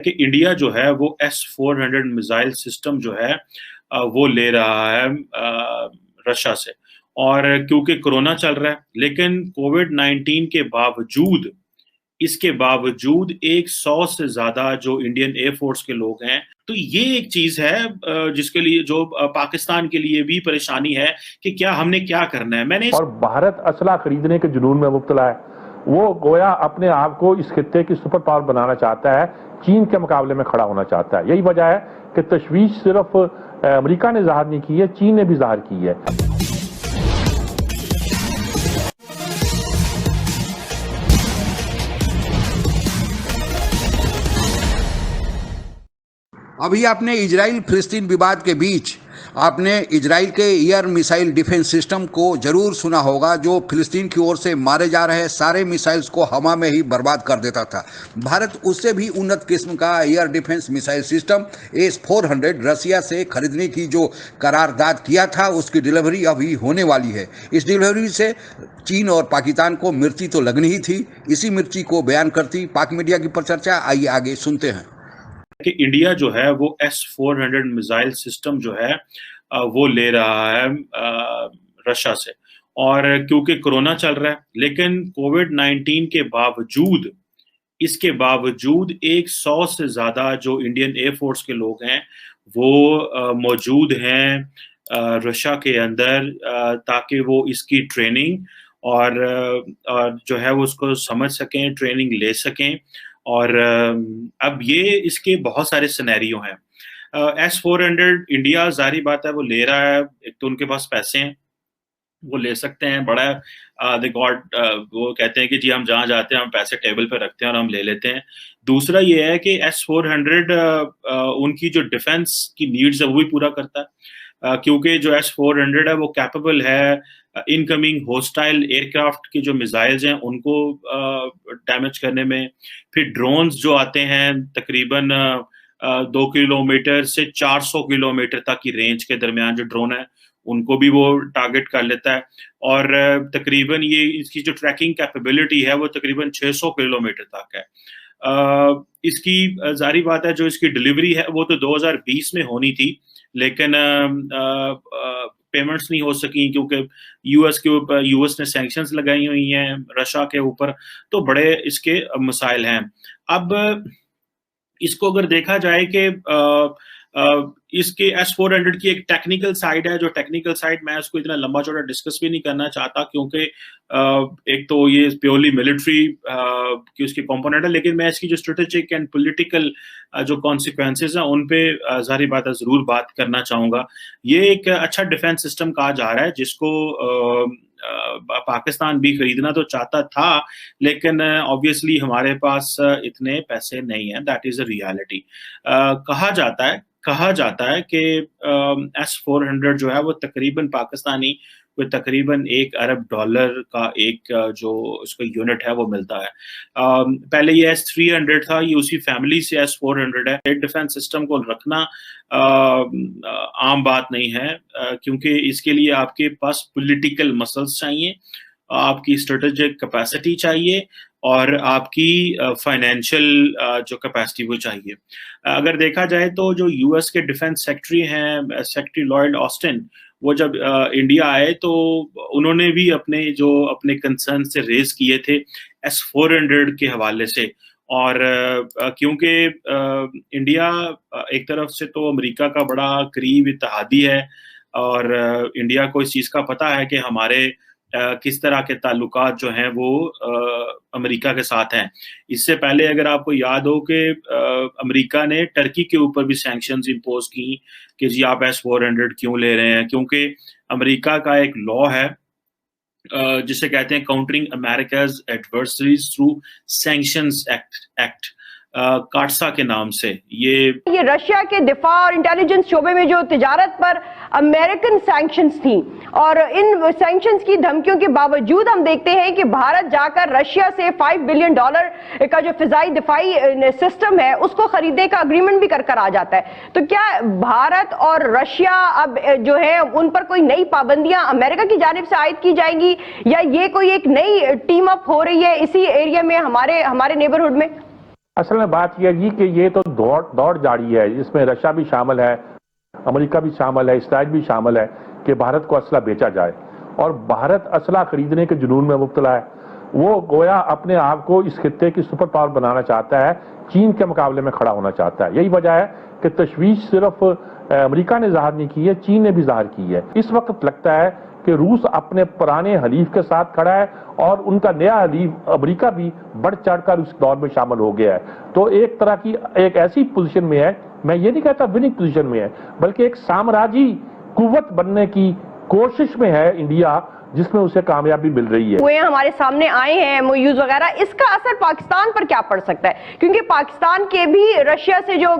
कि इंडिया जो है वो S-400 मिसाइल सिस्टम जो है वो ले रहा है रशिया से। और क्योंकि कोरोना चल रहा है, लेकिन कोविड-19 के बावजूद, इसके बावजूद 100 से ज़्यादा जो इंडियन एयर फोर्स के लोग हैं, तो ये एक चीज़ है जिसके लिए जो पाकिस्तान के लिए भी परेशानी है कि क्या हमने क्या करना है। और भारत असला खरीदने के जुनून में मुब्तला है। वो गोया अपने आप को इस खित्ते की सुपर पावर बनाना चाहता है, चीन के मुकाबले में खड़ा होना चाहता है। यही वजह है कि तशवीश सिर्फ अमेरिका ने ज़ाहिर नहीं की है, चीन ने भी ज़ाहिर की है। अभी आपने इजराइल फिलिस्तीन विवाद के बीच आपने इजराइल के एयर मिसाइल डिफेंस सिस्टम को जरूर सुना होगा, जो फिलिस्तीन की ओर से मारे जा रहे सारे मिसाइल्स को हवा में ही बर्बाद कर देता था। भारत उससे भी उन्नत किस्म का air defence missile system S-400 रसिया से खरीदने की जो करारदाद किया था, उसकी डिलीवरी अभी होने वाली है। इस डिलीवरी से चीन और पाकिस्तान को मिर्ची तो लगनी ही थी। इसी मिर्ची को बयान करती पाक मीडिया की परिचर्चा, आइए आगे सुनते हैं। कि इंडिया जो है वो S-400 मिसाइल सिस्टम जो है वो ले रहा है रशिया से। और क्योंकि कोरोना चल रहा है, लेकिन कोविड-19 के बावजूद, इसके बावजूद 100 से ज़्यादा जो इंडियन एयर फोर्स के लोग हैं वो मौजूद हैं रशिया के अंदर, ताकि वो इसकी ट्रेनिंग और जो है वो उसको समझ सकें, ट्रेनिंग ले सकें। और अब ये इसके बहुत सारे सिनेरियो हैं। S-400 इंडिया ज़ाहिर बात है वो ले रहा है। एक तो उनके पास पैसे हैं, वो ले सकते हैं, बड़ा दे गॉट वो कहते हैं कि जी हम जहाँ जाते हैं हम पैसे टेबल पे रखते हैं और हम ले लेते हैं। दूसरा ये है कि S-400 उनकी जो डिफेंस की नीड्स है वो भी पूरा करता है, क्योंकि जो S-400 है वो कैपेबल है इनकमिंग होस्टाइल एयरक्राफ्ट के जो मिसाइल्स हैं उनको डैमेज करने में। फिर ड्रोन्स जो आते हैं तकरीबन 2 किलोमीटर से 400 किलोमीटर तक की रेंज के दरमियान जो ड्रोन है उनको भी वो टारगेट कर लेता है। और तकरीबन ये इसकी जो ट्रैकिंग कैपेबिलिटी है वो तकरीबन 600 किलोमीटर तक है। इसकी जारी बात है जो इसकी डिलीवरी है वो तो 2020 में होनी थी, लेकिन पेमेंट्स नहीं हो सकी क्योंकि यूएस ने सैंक्शंस लगाई हुई हैं रशिया के ऊपर, तो बड़े इसके मसाइल हैं। अब इसको अगर देखा जाए कि इसके S-400 की एक टेक्निकल साइड है, जो टेक्निकल साइड मैं इसको इतना लंबा चौड़ा डिस्कस भी नहीं करना चाहता, क्योंकि एक तो ये प्योरली मिलिट्री की उसकी कंपोनेंट है, लेकिन मैं इसकी जो स्ट्रेटेजिक एंड पॉलिटिकल जो कॉन्सिक्वेंसेस हैं उन पे जाहिर बात है जरूर बात करना चाहूंगा। ये एक अच्छा डिफेंस सिस्टम कहा जा रहा है जिसको पाकिस्तान भी खरीदना तो चाहता था, लेकिन ऑब्वियसली हमारे पास इतने पैसे नहीं है। That is a reality. कहा जाता है कि S-400 जो है वो तकरीबन पाकिस्तानी कोई तकरीबन $1 अरब का एक जो उसका यूनिट है वो मिलता है। पहले ये S-300 था, ये उसी फैमिली से S-400 है। एयर डिफेंस सिस्टम को रखना आम बात नहीं है, क्योंकि इसके लिए आपके पास पॉलिटिकल मसल्स चाहिए, आपकी स्ट्रेटेजिक कैपेसिटी चाहिए और आपकी फाइनेंशियल जो कैपेसिटी वो चाहिए। अगर देखा जाए तो जो यूएस के डिफेंस सेक्रेटरी हैं, सेक्रेटरी लॉयड ऑस्टिन, वो जब इंडिया आए तो उन्होंने भी अपने कंसर्न से रेज किए थे S-400 के हवाले से। और क्योंकि इंडिया एक तरफ से तो अमेरिका का बड़ा करीब इत्तेहादी है और इंडिया को इस चीज़ का पता है कि हमारे किस तरह के ताल्लुकात जो हैं वो अमेरिका के साथ हैं। इससे पहले अगर आपको याद हो कि अमेरिका ने टर्की के ऊपर भी सैंक्शंस इम्पोज की कि जी आप S-400 क्यों ले रहे हैं, क्योंकि अमेरिका का एक लॉ है जिसे कहते हैं countering America's adversaries through sanctions act, CAATSA के नाम से। ये रशिया के दिफा और इंटेलिजेंस शोबे में जो तिजारत पर अमेरिकन सैंक्शंस थी, और इन सैंक्शंस की धमकियों के बावजूद हम देखते हैं कि भारत जाकर रशिया से $5 बिलियन का जो फिजाई दिफाई सिस्टम है उसको खरीदने का अग्रीमेंट भी कर आ जाता है। तो क्या भारत और रशिया अब जो है उन पर कोई नई पाबंदियां अमेरिका की जानिब से आयद की जाएंगी, या ये कोई एक नई टीम अप हो रही है इसी एरिया में हमारे नेबरहुड में? असल में बात यह है जी कि ये तो दौड़ जारी है, जिसमें रशिया भी शामिल है, अमेरिका भी शामिल है, इसराइल भी शामिल है कि भारत को असला बेचा जाए। और भारत असला खरीदने के जुनून में मुब्तला है। वो गोया अपने आप को इस खित्ते की सुपर पावर बनाना चाहता है, चीन के मुकाबले में खड़ा होना चाहता है। यही वजह है कि तशवीश सिर्फ अमेरिका ने जाहिर नहीं की है, चीन ने भी जाहिर की है। इस वक्त लगता है कि रूस अपने पुराने हलीफ के साथ खड़ा है और उनका नया हलीफ अमेरिका भी बढ़ चढ़कर उस दौर में शामिल हो गया है। तो एक तरह की एक ऐसी पोजीशन में है, मैं ये नहीं कहता विनिंग पोजीशन में है, बल्कि एक साम्राज्यी कुव्वत बनने की कोशिश में है इंडिया, जिसमें उसे कामयाबी मिल रही है। हुए हमारे सामने आए हैं एमओयूज वगैरह, इसका असर पाकिस्तान पर क्या पड़ सकता है? क्योंकि पाकिस्तान के भी रशिया से जो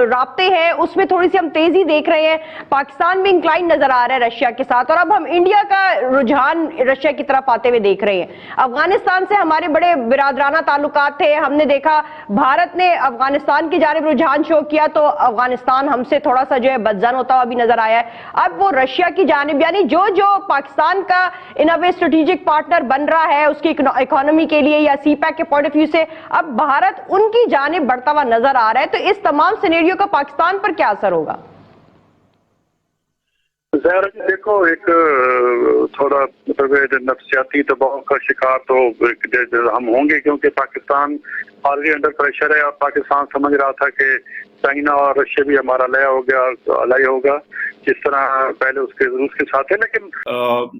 राब्ते हैं उसमें थोड़ी सी हम तेजी देख रहे हैं, पाकिस्तान भी इंक्लाइन नजर आ रहा है रशिया के साथ, और अब हम इंडिया का रुझान रशिया की तरफ आते हुए देख रहे हैं। अफगानिस्तान से हमारे बड़े बिरादराना ताल्लुकात थे, हमने देखा भारत ने अफगानिस्तान की जानिब रुझान शो किया तो अफगानिस्तान हमसे थोड़ा सा जो है बदजन होता हुआ भी नजर आया है। अब वो रशिया की जानिब, यानी जो पाकिस्तान का इन अ वे स्ट्रेटेजिक पार्टनर बन रहा है उसकी इकोनॉमी के लिए या सीपैक के पॉइंट ऑफ व्यू से, अब भारत उनकी जानिब बढ़ता हुआ नजर आ रहा है। तो इस तमाम सिनेरियो का पाकिस्तान पर क्या असर होगा? जहर देखो, एक थोड़ा मतलब नफ्सियाती दबाव का शिकार तो हम होंगे, क्योंकि पाकिस्तान ऑलरेडी अंडर प्रेशर है और पाकिस्तान समझ रहा था कि चाइना और रशिया भी हमारा लया हो गया, अलाई होगा जिस तरह पहले उसके रूस के साथ है। लेकिन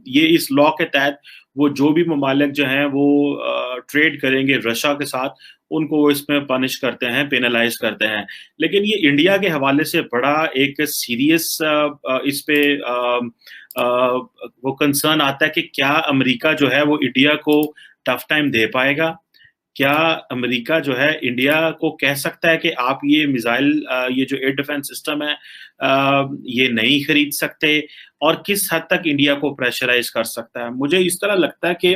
ये इस लॉ के तहत वो जो भी ममालिक जो हैं वो ट्रेड करेंगे रशिया के साथ, उनको वो इसमें पनिश करते हैं, पेनलाइज करते हैं। लेकिन ये इंडिया के हवाले से बड़ा एक सीरियस इस पे वो कंसर्न आता है कि क्या अमेरिका जो है वो इंडिया को टफ टाइम दे पाएगा? क्या अमेरिका जो है इंडिया को कह सकता है कि आप ये मिसाइल, ये जो एयर डिफेंस सिस्टम है, ये नहीं खरीद सकते? और किस हद तक इंडिया को प्रेशराइज कर सकता है? मुझे इस तरह लगता है कि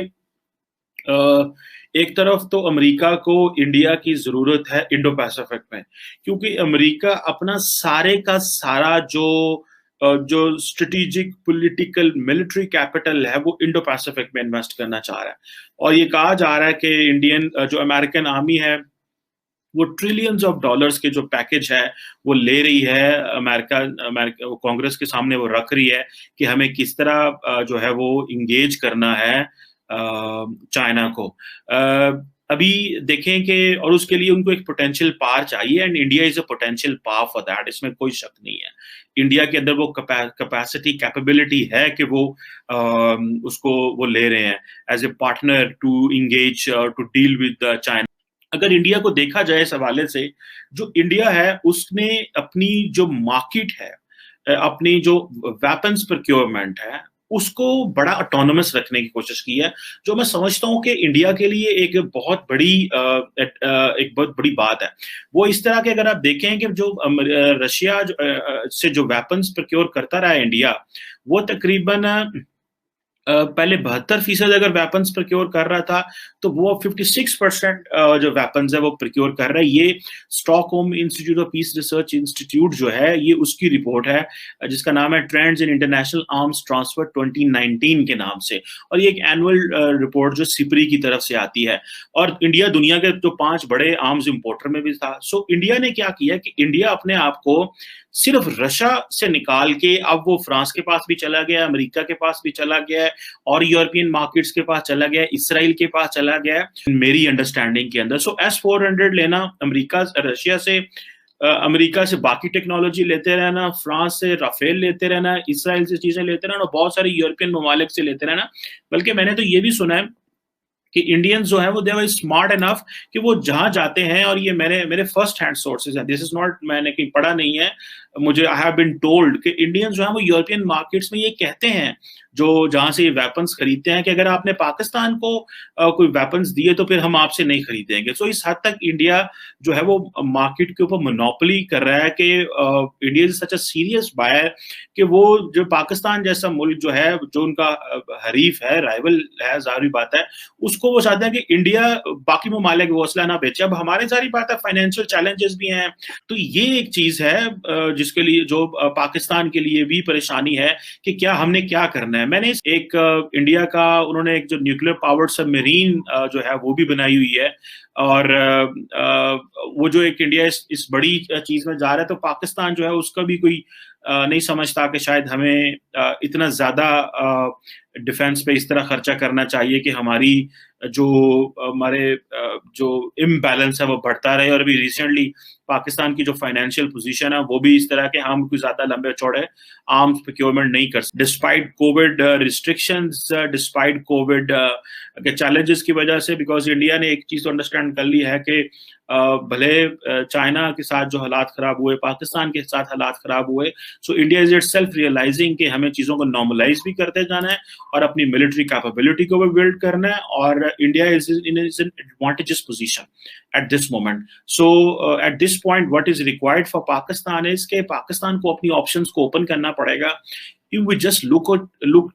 एक तरफ तो अमेरिका को इंडिया की जरूरत है इंडो पैसिफिक में, क्योंकि अमेरिका अपना सारे का सारा जो स्ट्रेटेजिक पॉलिटिकल मिलिट्री कैपिटल है वो इंडो पैसिफिक में इन्वेस्ट करना चाह रहा है। और ये कहा जा रहा है कि इंडियन जो अमेरिकन आर्मी है वो ट्रिलियंस ऑफ डॉलर्स के जो पैकेज है वो ले रही है। अमेरिका कांग्रेस के सामने वो रख रही है कि हमें किस तरह जो है वो इंगेज करना है चाइना को। अभी देखें कि, और उसके लिए उनको एक पोटेंशियल पावर चाहिए, and India is a potential power for that, इसमें कोई शक नहीं है। इंडिया के अंदर वो कैपेसिटी कैपेबिलिटी है कि वो उसको वो ले रहे हैं as a partner to engage to deal with China. अगर इंडिया को देखा जाए इस हवाले से, जो इंडिया है उसने अपनी जो मार्केट है, अपनी जो वेपन्स प्रोक्योरमेंट है, उसको बड़ा ऑटोनोमस रखने की कोशिश की है, जो मैं समझता हूं कि इंडिया के लिए एक बहुत बड़ी बात है। वो इस तरह के, अगर आप देखें कि जो रशिया से जो वेपन्स प्रोक्योर करता रहा है इंडिया, वो तकरीबन पहले 72% अगर वेपन्स प्रोक्योर कर रहा था, तो वो 56% जो वेपन्स है वो प्रोक्योर कर रहा है। ये Stockholm institute of Peace Research institute जो है, ये उसकी रिपोर्ट है जिसका नाम है trends in international arms transfer 2019 के नाम से, और ये एक एनुअल रिपोर्ट जो सिपरी की तरफ से आती है। और इंडिया दुनिया के जो 5 बड़े आर्म्स इंपोर्टर में भी था। सो इंडिया ने क्या किया कि इंडिया अपने आप को सिर्फ रशिया से निकाल के अब वो फ्रांस के पास भी चला गया, अमेरिका के पास भी चला गया है, और यूरोपियन मार्केट्स के पास चला गया है, इसराइल के पास चला गया है मेरी अंडरस्टैंडिंग के अंदर। सो S-400 लेना, रशिया से अमेरिका से बाकी टेक्नोलॉजी लेते रहना, फ्रांस से राफेल लेते रहना, इसराइल से चीजें लेते रहना, बहुत सारे यूरोपियन ममालिक से लेते रहना। बल्कि मैंने तो ये भी सुना है कि इंडियंस जो है वो दे आर स्मार्ट इनफ कि वो जहां जाते हैं, और ये मेरे फर्स्ट हैंड सोर्सेज हैं, दिस इज नॉट, मैंने कहीं पढ़ा नहीं है, मुझे आई हैव बीन टोल्ड कि इंडियंस जो है वो यूरोपियन मार्केट्स में ये कहते हैं, जो जहां से ये वेपन्स खरीदते हैं, कि अगर आपने पाकिस्तान को कोई वेपन्स दिए तो फिर हम आपसे नहीं खरीदेंगे। सो इस हद तक इंडिया जो है वो मार्केट के ऊपर मोनोपोली कर रहा है कि India is such a serious buyer कि वो जो पाकिस्तान जैसा मुल्क जो है, जो उनका हरीफ है, राइवल है, जाहिर बात है, उसको वो चाहते हैं कि इंडिया बाकी ममालिक वो असला ना बेचे। अब हमारे जाहिर बात है फाइनेंशियल चैलेंजेस भी हैं, तो ये एक चीज है जिसके लिए, जो पाकिस्तान के लिए भी परेशानी है कि क्या हमने क्या करना है। मैंने एक इंडिया का, उन्होंने एक जो न्यूक्लियर पावर्ड सबमरीन जो है वो भी बनाई हुई है, और वो जो एक इंडिया इस बड़ी चीज में जा रहा है, तो पाकिस्तान जो है उसका भी कोई नहीं समझता कि शायद हमें इतना ज्यादा डिफेंस पे इस तरह खर्चा करना चाहिए कि हमारी हमारे जो इम्बैलेंस है वो बढ़ता रहे। और अभी रिसेंटली पाकिस्तान की जो फाइनेंशियल पोजीशन है वो भी इस तरह के हम कोई ज्यादा लंबे चौड़े आर्म्स प्रोक्योरमेंट नहीं कर सकते despite Covid restrictions, despite Covid के चैलेंजेस की वजह से। बिकॉज इंडिया ने एक चीज तो अंडरस्टैंड कर ली है कि भले चाइना के साथ जो हालात खराब हुए, पाकिस्तान के साथ हालात खराब हुए, so India is itself realizing कि हमें चीजों को नॉर्मलाइज भी करते जाना है और अपनी मिलिट्री कैपेबिलिटी को भी बिल्ड करना है। और India is in an advantages position at this moment. So at this point what is required for Pakistan is के पाकिस्तान को अपनी ऑप्शंस को ओपन करना पड़ेगा। If we just look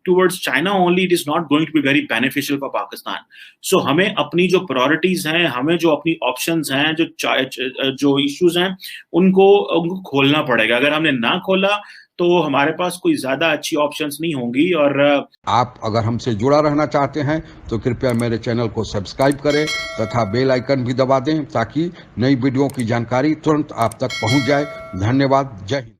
towards China only, it is not going to be very beneficial for Pakistan. So हमें अपनी जो priorities हैं, हमें जो अपनी options हैं, जो issues हैं, उनको खोलना पड़ेगा। अगर हमने ना खोला तो हमारे पास कोई ज्यादा अच्छी ऑप्शंस नहीं होंगी। और आप अगर हमसे जुड़ा रहना चाहते हैं तो कृपया मेरे चैनल को सब्सक्राइब करें तथा बेल आइकन भी दबा दें ताकि नई वीडियो की जानकारी तुरंत आप तक पहुंच जाए। धन्यवाद। जय हिंद।